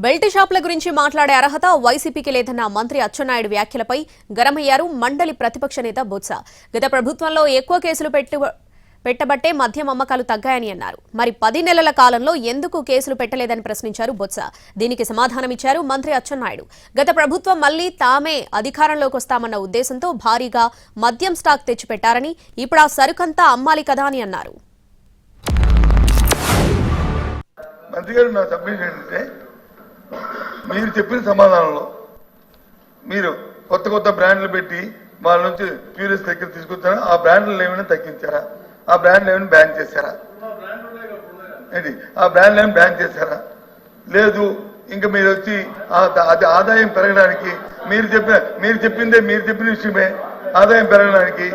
Belt షాపుల గురించి మాట్లాడే అర్హత వైసీపీకి లేదన్న మంత్రి అచ్చెన్నాయుడు వ్యాఖ్యలపై గరమయ్యారు మండలి ప్రతిపక్ష నేత బొత్స. గత ప్రభుత్వంలో ఎక్కువ కేసులు పెట్టబట్టే మద్యం అమ్మకాలు తగ్గాయని అన్నారు. మరి 10 నెలల కాలంలో ఎందుకు కేసులు పెట్టలేదని ప్రశ్నించారు బొత్స. దీనికి సమాధానమిచ్చారు మంత్రి అచ్చెన్నాయుడు. గత ప్రభుత్వం మళ్లీ తామే అధికారంలోకి వస్తామన్న ఉద్దేశంతో భారీగా మద్యం స్టాక్ తెచ్చిపెట్టారని, ఇప్పుడు ఆ సరుకంతా అమ్మాలి కదా అని అన్నారు. మీరు చెప్పిన సమాధానంలో మీరు కొత్త బ్రాండ్లు పెట్టి వాళ్ళ నుంచి ప్యూరిస్ దగ్గర తీసుకొచ్చారా? ఆ బ్రాండ్లు ఏమైనా తగ్గించారా? ఆ బ్రాండ్లు ఏమైనా బ్యాన్ చేశారా? ఏంటి ఆ బ్రాండ్లు ఏమైనా బ్యాన్ చేశారా? లేదు. ఇంకా మీరు వచ్చి అది ఆదాయం పెరగడానికి మీరు చెప్పిన విషయమే ఆదాయం పెరగడానికి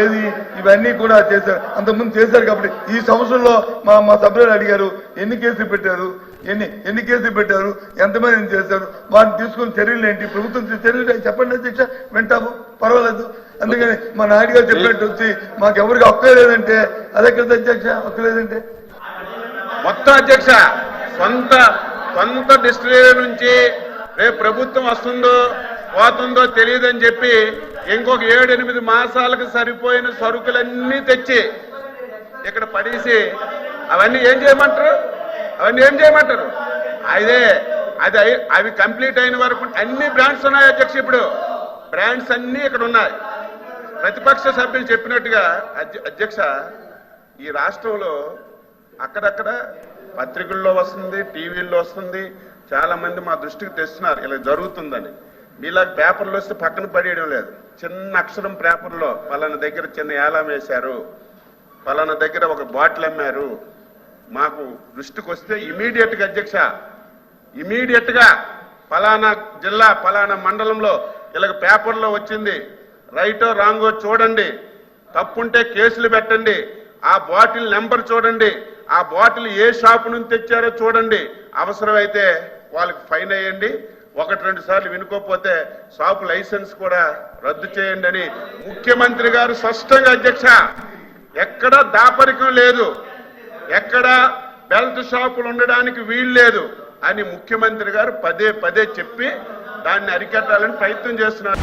ఏది ఇవన్నీ కూడా చేశారు. అంతకుముందు చేశారు. కాబట్టి ఈ సంవత్సరంలో మా సభ్యులు అడిగారు, ఎన్ని కేసులు పెట్టారు, ఎన్ని కేసులు పెట్టారు, ఎంతమంది చేశారు, వారిని తీసుకున్న చర్యలు ఏంటి, ప్రభుత్వం చర్యలు చెప్పండి అధ్యక్ష, వింటాము, పర్వాలేదు. అందుకని మా నాయుడు గారు చెప్పినట్టు వచ్చి మాకెవరికి హక్కు లేదంటే అదే కదా అధ్యక్ష, హక్కు లేదంటే మొత్తం అధ్యక్ష సొంత డిస్టిలరీ నుంచి రేపు ప్రభుత్వం వస్తుందో పోతుందో తెలియదని చెప్పి ఇంకొక 7-8 మాసాలకు సరిపోయిన సరుకులన్నీ తెచ్చి ఇక్కడ పడేసి అవన్నీ ఏం చేయమంటారు? అవి కంప్లీట్ అయిన వరకు అన్ని బ్రాండ్స్ ఉన్నాయి అధ్యక్ష. ఇప్పుడు బ్రాండ్స్ అన్ని ఇక్కడ ఉన్నాయి. ప్రతిపక్ష సభ్యులు చెప్పినట్టుగా అధ్యక్ష, ఈ రాష్ట్రంలో అక్కడక్కడ పత్రికల్లో వస్తుంది, టీవీల్లో వస్తుంది, చాలా మంది మా దృష్టికి తెస్తున్నారు ఇలా జరుగుతుందని. మీలా పేపర్లు వస్తే పక్కన పడేయడం లేదు. చిన్న అక్షరం పేపర్లో పలానా దగ్గర చిన్న ఏలం వేశారు, పలానా దగ్గర ఒక బాటిల్ అమ్మారు, మాకు దృష్టికి వస్తే ఇమీడియట్ గా అధ్యక్ష, ఇమీడియట్ గా పలానా జిల్లా పలానా మండలంలో ఇలాగ పేపర్లో వచ్చింది, రైటో రాంగో చూడండి, తప్పుంటే కేసులు పెట్టండి, ఆ బాటిల్ నెంబర్ చూడండి, ఆ బాటిల్ ఏ షాపు నుంచి తెచ్చారో చూడండి, అవసరమైతే వాళ్ళకి ఫైన్ వేయండి, 1-2 సార్లు వినుకోకపోతే షాపు లైసెన్స్ కూడా రద్దు చేయండి అని ముఖ్యమంత్రి గారు స్పష్టంగా అధ్యక్ష, ఎక్కడా దాపరికం లేదు, ఎక్కడా బెల్ట్ షాపులు ఉండడానికి వీలు లేదు అని ముఖ్యమంత్రి గారు పదే చెప్పి దాన్ని అరికట్టాలని ప్రయత్నం చేస్తున్నారు.